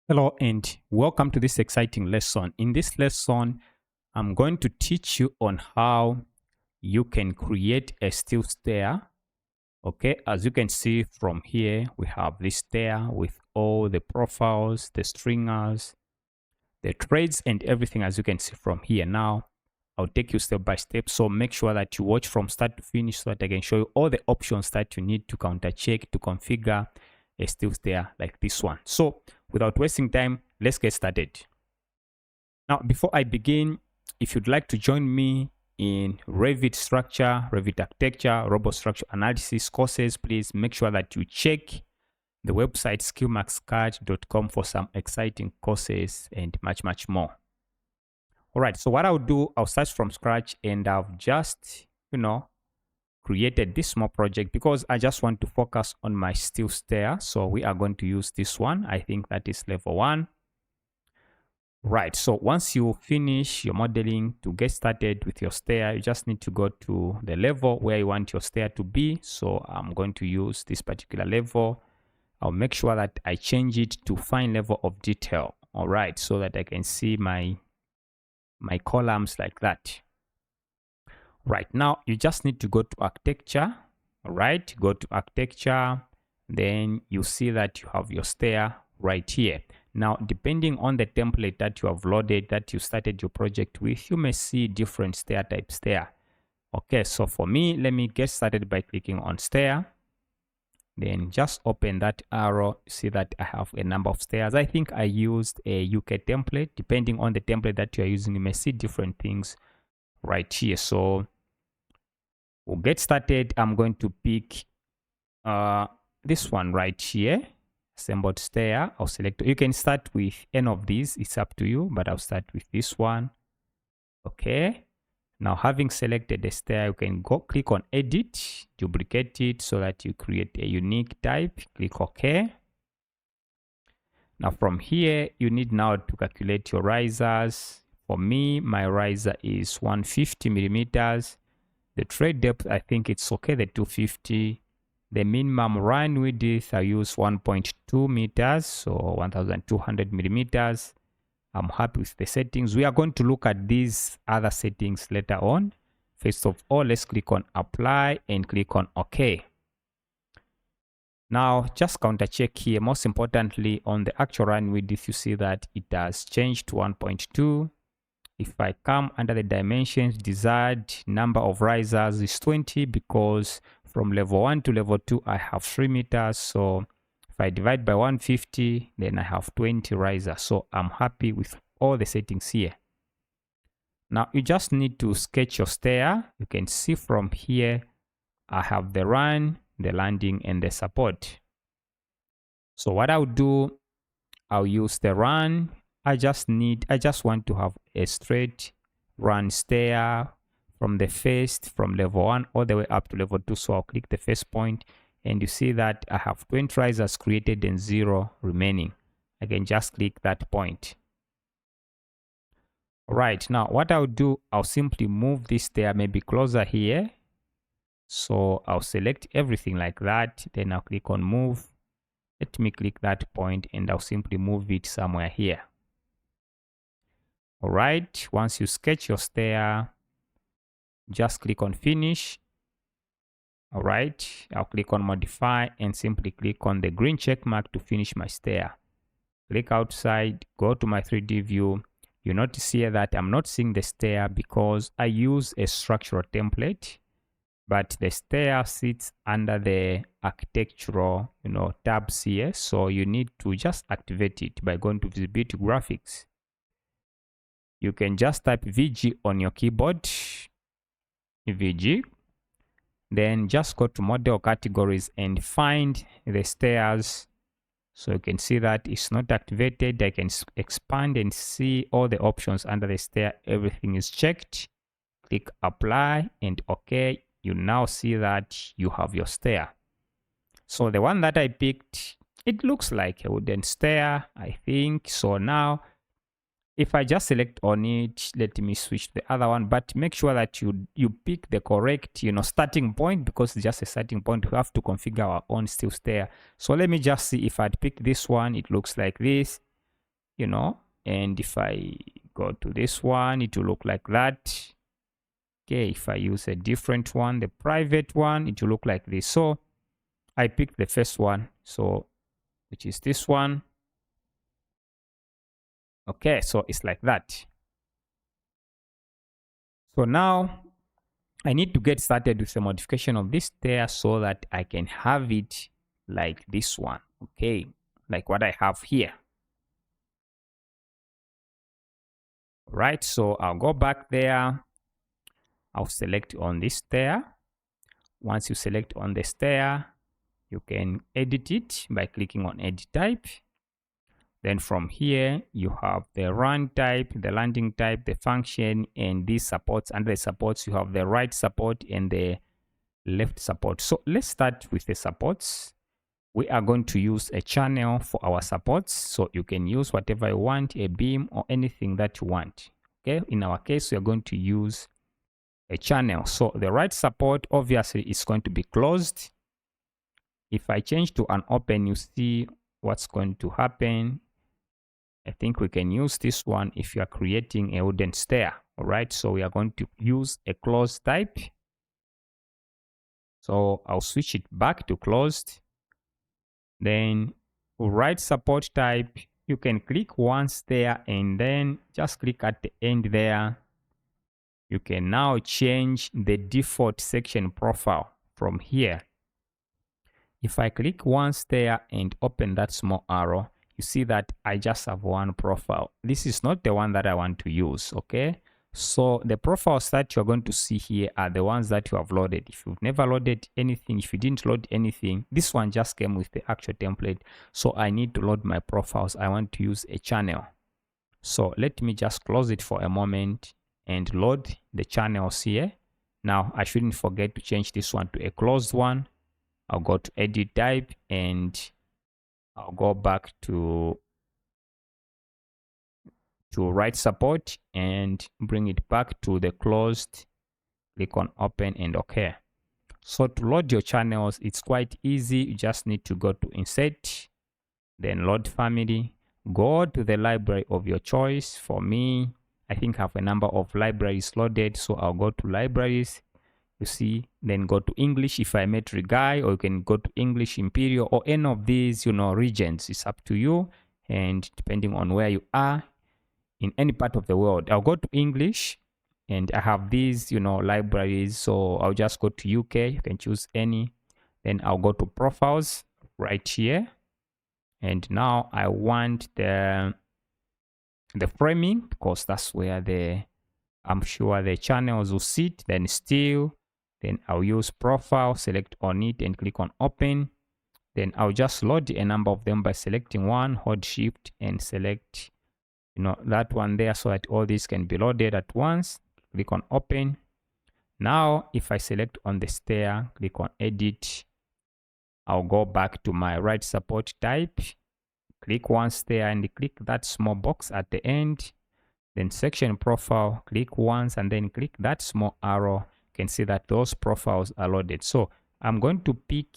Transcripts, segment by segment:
Hello and welcome to this exciting lesson. In this lesson, I'm going to teach you on how you can create a steel stair. Okay, as you can see from here, we have this stair with all the profiles, the stringers, the threads and everything as you can see from here. Now, I'll take you step by step. So make sure that you watch from start to finish so that I can show you all the options that you need to counter check to configure a steel stair like this one. So without wasting time, let's get started. Now, before I begin, if you'd like to join me in Revit Structure, Revit Architecture, Robot Structure Analysis courses, please make sure that you check the website skillmaxacademy.com for some exciting courses and much more. All right, so what I'll do, I'll start from scratch and I've just, created this small project because I just want to focus on my steel stair. So we are going to use this one. I think that is level 1. Right, so once you finish your modeling to get started with your stair, you just need to go to the level where you want your stair to be. So I'm going to use this particular level. I'll make sure that I change it to fine level of detail. All right, so that I can see my columns like that. Right, now you just need to go to architecture. All right, go to architecture, then you see that you have your stair right here. Now, depending on the template that you have loaded, that you started your project with, you may see different stair types there. Okay, so for me, let me get started by clicking on stair. Then just open that arrow, see that I have a number of stairs. I think I used a UK template. Depending on the template that you are using, you may see different things right here. So we'll get started. I'm going to pick this one right here, assembled stair. I'll select. You can start with any of these. It's up to you, but I'll start with this one. Okay. Now, having selected the stair, you can go click on edit, duplicate it so that you create a unique type. Click OK. Now, from here, you need now to calculate your risers. For me, my riser is 150 millimeters. The thread depth, I think it's okay, the 250. The minimum run width, I use 1.2 meters, so 1200 millimeters. I'm happy with the settings. We are going to look at these other settings later on. First of all, let's click on apply and click on OK. Now, just counter check here. Most importantly, on the actual run width, you see that it has changed to 1.2. If I come under the dimensions, desired number of risers is 20 because from level 1 to level 2, I have 3 meters. So if I divide by 150, then I have 20 risers. So I'm happy with all the settings here. Now you just need to sketch your stair. You can see from here, I have the run, the landing, and the support. So what I'll do, I'll use the run. I just want to have a straight run stair from level 1 all the way up to level 2. So I'll click the first point and you see that I have 20 risers created and 0 remaining. I can just click that point. All right, now what I'll do, I'll simply move this stair maybe closer here. So I'll select everything like that. Then I'll click on move. Let me click that point and I'll simply move it somewhere here. All right, once you sketch your stair, just click on finish. All right, I'll click on modify and simply click on the green check mark to finish my stair. Click outside, go to my 3D view. You notice here that I'm not seeing the stair because I use a structural template, but the stair sits under the architectural, tabs here. So you need to just activate it by going to visibility graphics. You can just type VG on your keyboard, VG. Then just go to model categories and find the stairs. So you can see that it's not activated. I can expand and see all the options under the stair. Everything is checked. Click apply and OK. You now see that you have your stair. So the one that I picked, it looks like a wooden stair, I think. So now, if I just select on it, let me switch to the other one, but make sure that you pick the correct, starting point, because it's just a starting point. We have to configure our own steel stair. So let me just see if I'd pick this one. It looks like this. you know, and if I go to this one, it will look like that. Okay, if I use a different one, the private one, it will look like this. So I picked the first one, so which is this one. Okay, so it's like that. So now I need to get started with the modification of this stair so that I can have it like this one. Okay, like what I have here. Right, so I'll go back there. I'll select on this stair. Once you select on the stair, you can edit it by clicking on edit type. Then from here, you have the run type, the landing type, the function, and these supports. Under the supports, you have the right support and the left support. So let's start with the supports. We are going to use a channel for our supports. So you can use whatever you want, a beam or anything that you want. Okay, in our case, we are going to use a channel. So the right support obviously is going to be closed. If I change to an open, you see what's going to happen. I think we can use this one if you are creating a wooden stair. All right, so we are going to use a closed type. So I'll switch it back to closed. Then right support type, you can click once there and then just click at the end there. You can now change the default section profile from here. If I click once there and open that small arrow, you see that I just have one profile. This is not the one that I want to use, okay? So the profiles that you're going to see here are the ones that you have loaded. If you've never loaded anything, if you didn't load anything, this one just came with the actual template. So I need to load my profiles. I want to use a channel. So let me just close it for a moment and load the channels here. Now I shouldn't forget to change this one to a closed one. I'll go to edit type and I'll go back to right support and bring it back to the closed. Click on open and OK. So to load your channels, it's quite easy. You just need to go to insert, then load family, go to the library of your choice. For me, I think I have a number of libraries loaded, so I'll go to libraries. You see, then go to English if I metric guy, or you can go to English Imperial or any of these, regions. It's up to you, and depending on where you are in any part of the world. I'll go to English, and I have these, libraries. So I'll just go to UK. You can choose any. Then I'll go to profiles right here, and now I want the framing because that's where I'm sure the channels will sit. Then still. Then I'll use profile, select on it and click on open. Then I'll just load a number of them by selecting one, hold shift and select, that one there so that all these can be loaded at once. Click on open. Now, if I select on the stair, click on edit, I'll go back to my right support type. Click once there and click that small box at the end. Then section profile, click once and then click that small arrow. Can see that those profiles are loaded. So I'm going to pick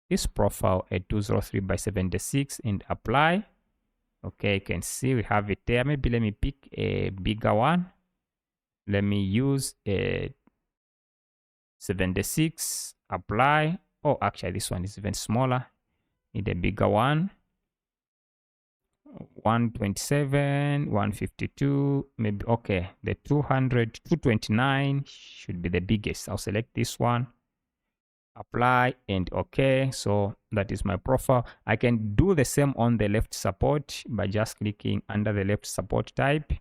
this profile at 203 by 76 and apply. Okay, you can see we have it there. Maybe let me pick a bigger one. Let me use a 76, apply. Oh, actually this one is even smaller. Need a bigger one. 127, 152, maybe. Okay, the 229 should be the biggest. I'll select this one, apply and okay. So that is my profile. I can do the same on the left support by just clicking under the left support type.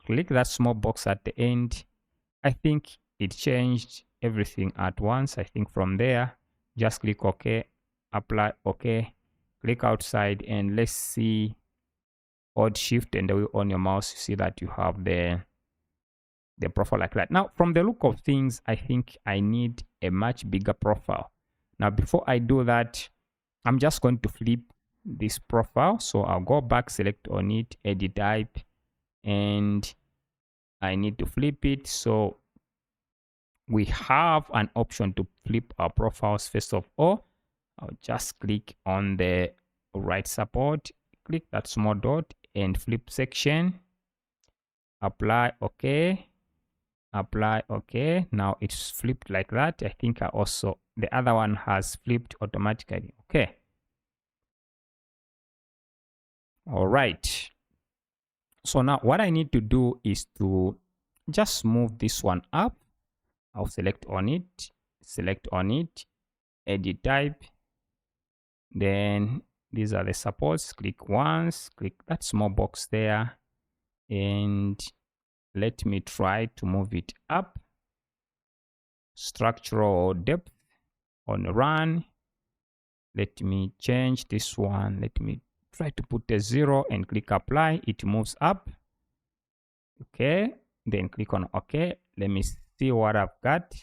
Click that small box at the end. I think it changed everything at once. I think from there, just click OK, apply OK, click outside, and let's see. Hold shift and on your mouse, you see that you have the profile like that. Now, from the look of things, I think I need a much bigger profile. Now, before I do that, I'm just going to flip this profile. So I'll go back, select on it, edit type, and I need to flip it. So we have an option to flip our profiles. First of all, I'll just click on the right support, click that small dot and flip section, apply, okay, apply, okay. Now it's flipped like that. I think the other one has flipped automatically. Okay. All right. So now what I need to do is to just move this one up. I'll select on it, edit type. Then these are the supports. Click once, click that small box there, and let me try to move it up. Structural depth on run. Let me change this one. Let me try to put a 0 and click apply. It moves up. Okay. Then click on OK. Let me see what I've got.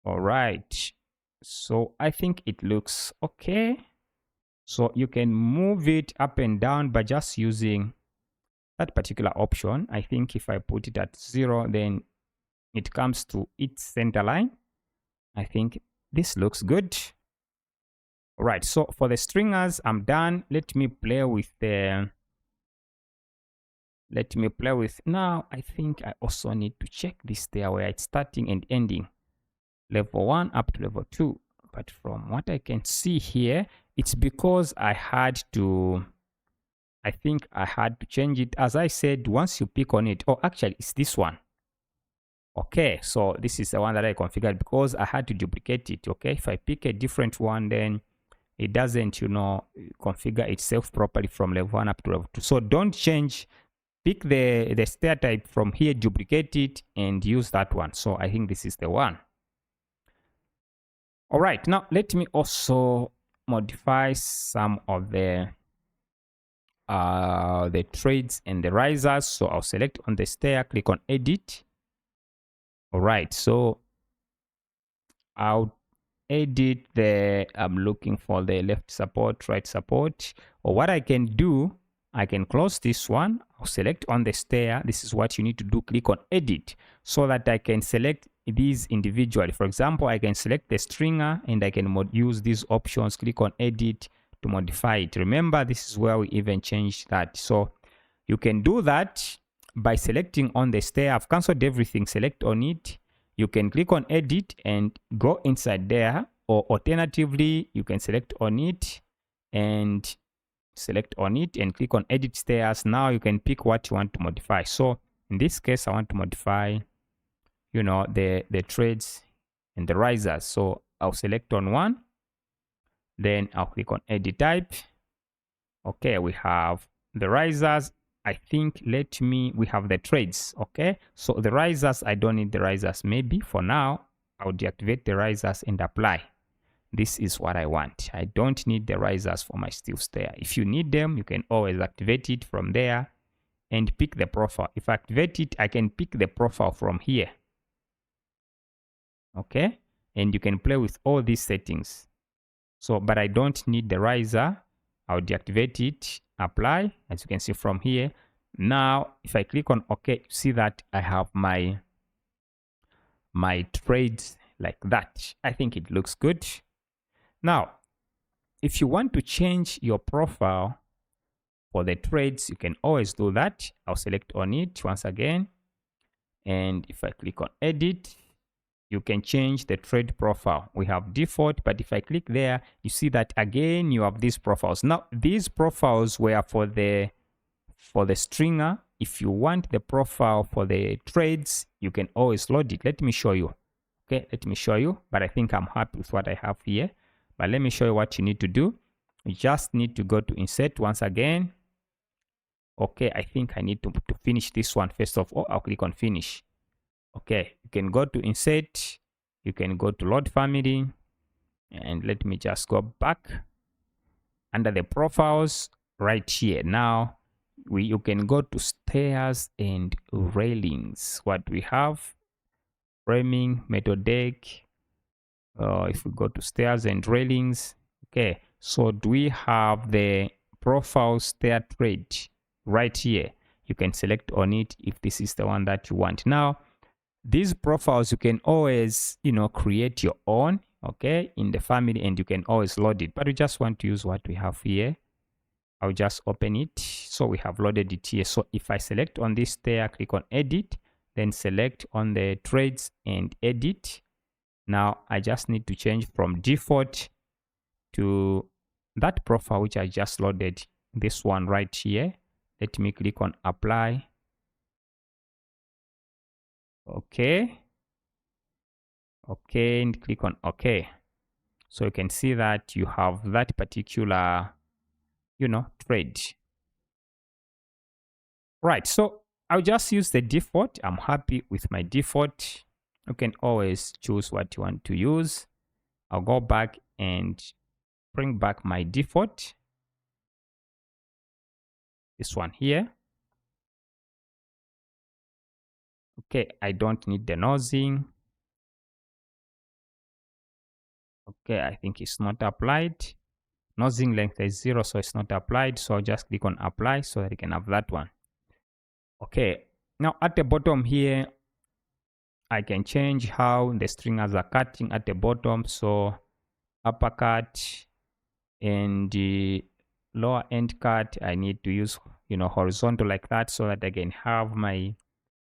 All right. So I think it looks okay. So you can move it up and down by just using that particular option. I think if I put it at 0, then it comes to its center line. I think this looks good. All right, so for the stringers, I'm done. Let me play with now. I think I also need to check this there where it's starting and ending. Level 1 up to level 2. But from what I can see here, it's because I think I had to change it. As I said, once you pick on it, oh, actually, it's this one. Okay, so this is the one that I configured because I had to duplicate it. Okay, if I pick a different one, then it doesn't, configure itself properly from level 1 up to level 2. So don't change. Pick the stair type from here, duplicate it, and use that one. So I think this is the one. All right, now let me also modify some of the trades and the risers. So I'll select on the stair, click on edit. All right, so I'll edit I'm looking for the left support, right support. Or what I can do, I can close this one. I'll select on the stair. This is what you need to do. Click on edit so that I can select these individually. For example, I can select the stringer and I can use these options. Click on edit to modify it. Remember, this is where we even changed that. So you can do that by selecting on the stair. I've cancelled everything. Select on it. You can click on edit and go inside there, or alternatively, you can select on it and click on edit stairs. Now you can pick what you want to modify. So in this case, I want to modify, the trades and the risers. So I'll select on one, then I'll click on edit type. Okay, we have the risers. I think we have the trades. Okay, so the risers, I don't need the risers. Maybe for now, I'll deactivate the risers and apply. This is what I want. I don't need the risers for my steel stair. If you need them, you can always activate it from there and pick the profile. If I activate it, I can pick the profile from here. Okay, and you can play with all these settings. So, but I don't need the riser. I'll deactivate it, apply, as you can see from here. Now, if I click on OK, see that I have my trades like that. I think it looks good. Now, if you want to change your profile for the trades, you can always do that. I'll select on it once again. And if I click on edit, you can change the trade profile. We have default, but if I click there, you see that again, you have these profiles. Now, these profiles were for the stringer. If you want the profile for the trades, you can always load it. Let me show you. Okay, let me show you, but I think I'm happy with what I have here. But let me show you what you need to do. You just need to go to insert once again. Okay, I think I need to finish this one first of all. I'll click on finish. Okay, you can go to insert, you can go to load family, and let me just go back under the profiles right here. Now you can go to stairs and railings. What we have, framing, metal deck. If we go to stairs and railings, okay, so do we have the profile stair trade right here? You can select on it if this is the one that you want. Now, these profiles, you can always, create your own, okay, in the family, and you can always load it. But we just want to use what we have here. I'll just open it. So we have loaded it here. So if I select on this stair, click on edit, then select on the threads and edit. Now I just need to change from default to that profile which I just loaded, this one right here. Let me click on apply. Okay. Okay, and click on OK. So you can see that you have that particular, thread. Right, so I'll just use the default. I'm happy with my default. You can always choose what you want to use. I'll go back and bring back my default. This one here. Okay, I don't need the nosing. Okay, I think it's not applied. Nosing length is 0, so it's not applied. So I'll just click on apply so that I can have that one. Okay, now at the bottom here, I can change how the stringers are cutting at the bottom. So upper cut and the lower end cut, I need to use, horizontal like that so that I can have my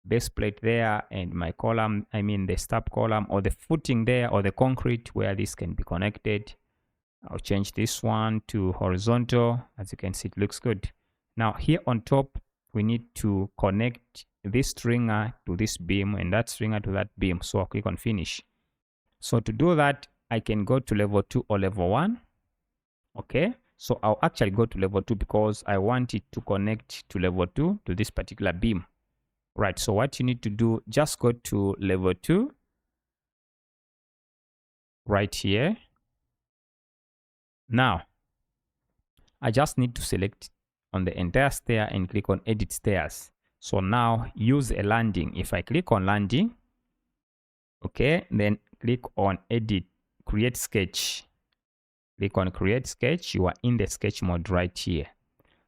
base plate there and my column, the stub column or the footing there or the concrete where this can be connected. I'll change this one to horizontal. As you can see, it looks good. Now here on top, we need to connect this stringer to this beam and that stringer to that beam. So I'll click on finish. So to do that, I can go to level 2 or level 1. Okay, so I'll actually go to level 2 because I want it to connect to level 2 to this particular beam. Right, so what you need to do, just go to level 2 right here. Now, I just need to select on the entire stair and click on edit stairs. So now use a landing. If I click on landing, okay, then click on edit, create sketch. Click on create sketch. You are in the sketch mode right here.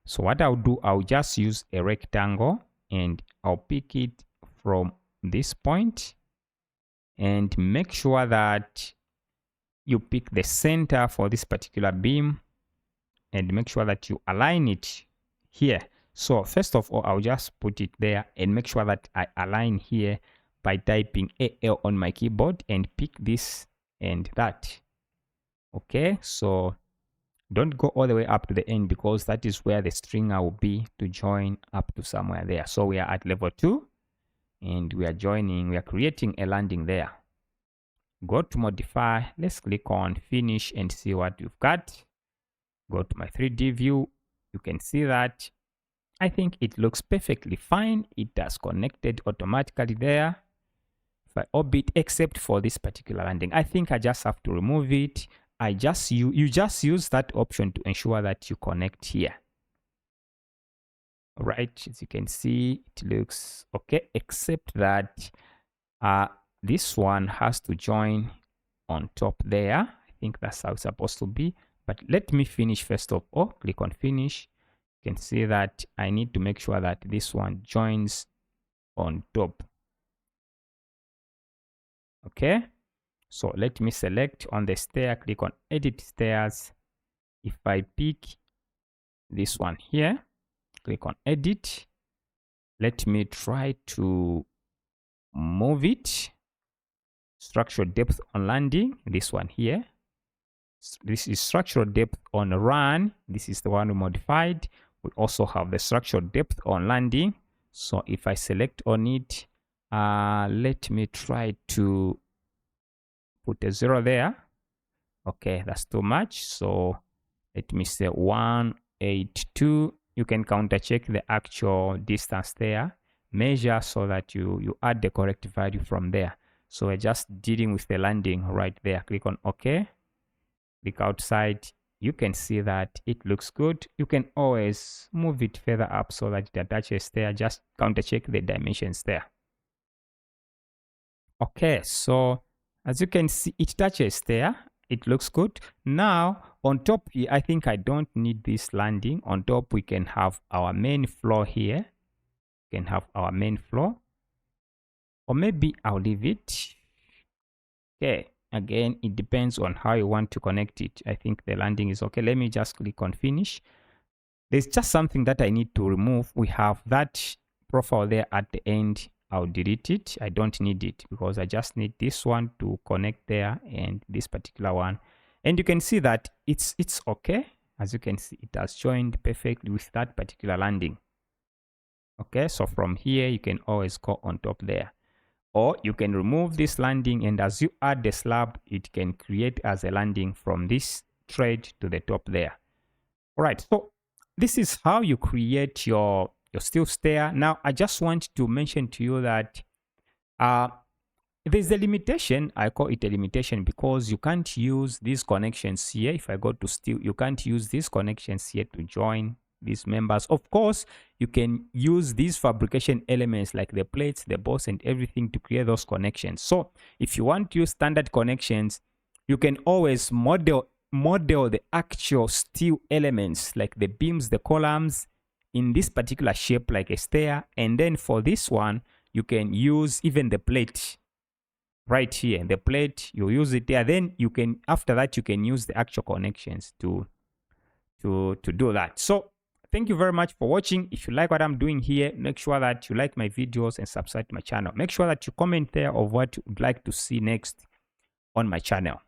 So what I'll do, I'll just use a rectangle and I'll pick it from this point and make sure that you pick the center for this particular beam and make sure that you align it here. So first of all, I'll just put it there and make sure that I align here by typing AL on my keyboard and pick this and that. Okay, so don't go all the way up to the end because that is where the stringer will be to join up to somewhere there. So we are at level 2 and we are creating a landing there. Go to modify, let's click on finish and see what we've got. Go to my 3D view, you can see that I think it looks perfectly fine. It has connected automatically there. If I orbit, except for this particular landing, I think I just have to remove it. You just use that option to ensure that you connect here. All right, as you can see, it looks okay, except that this one has to join on top there. I think that's how it's supposed to be. But let me finish first of all. Click on finish. You can see that I need to make sure that this one joins on top. Okay. So let me select on the stair, click on edit stairs. If I pick this one here, click on edit. Let me try to move it. Structural depth on landing, this one here. This is structural depth on run. This is the one we modified. We also have the structural depth on landing. So if I select on it, let me try to put a 0 there. Okay, that's too much. So let me say 182. You can counter check the actual distance there. Measure so that you add the correct value from there. So we're just dealing with the landing right there. Click on OK. Click outside. You can see that it looks good. You can always move it further up so that it attaches there. Just counter check the dimensions there. Okay, so as you can see, it touches there. It looks good. Now on top here, I think I don't need this landing. On top we can have our main floor here. We can have our main floor. Or maybe I'll leave it. Okay, again, it depends on how you want to connect it. I think the landing is okay. Let me just click on finish. There's just something that I need to remove. We have that profile there at the end. I'll delete it. I don't need it because I just need this one to connect there and this particular one. And you can see that it's okay. As you can see, it has joined perfectly with that particular landing. Okay, so from here, you can always go on top there. Or you can remove this landing, and as you add the slab, it can create as a landing from this thread to the top there. All right, so this is how you create your steel stair. Now, I just want to mention to you that there's a limitation. I call it a limitation because you can't use these connections here. If I go to steel, you can't use these connections here to join these members. Of course, you can use these fabrication elements like the plates, the bolts, and everything to create those connections. So if you want to use standard connections, you can always model the actual steel elements like the beams, the columns in this particular shape like a stair. And then for this one, you can use even the plate right here. The plate, you use it there. Then you can, after that, you can use the actual connections to do that. So thank you very much for watching. If you like what I'm doing here, make sure that you like my videos and subscribe to my channel. Make sure that you comment there of what you'd like to see next on my channel.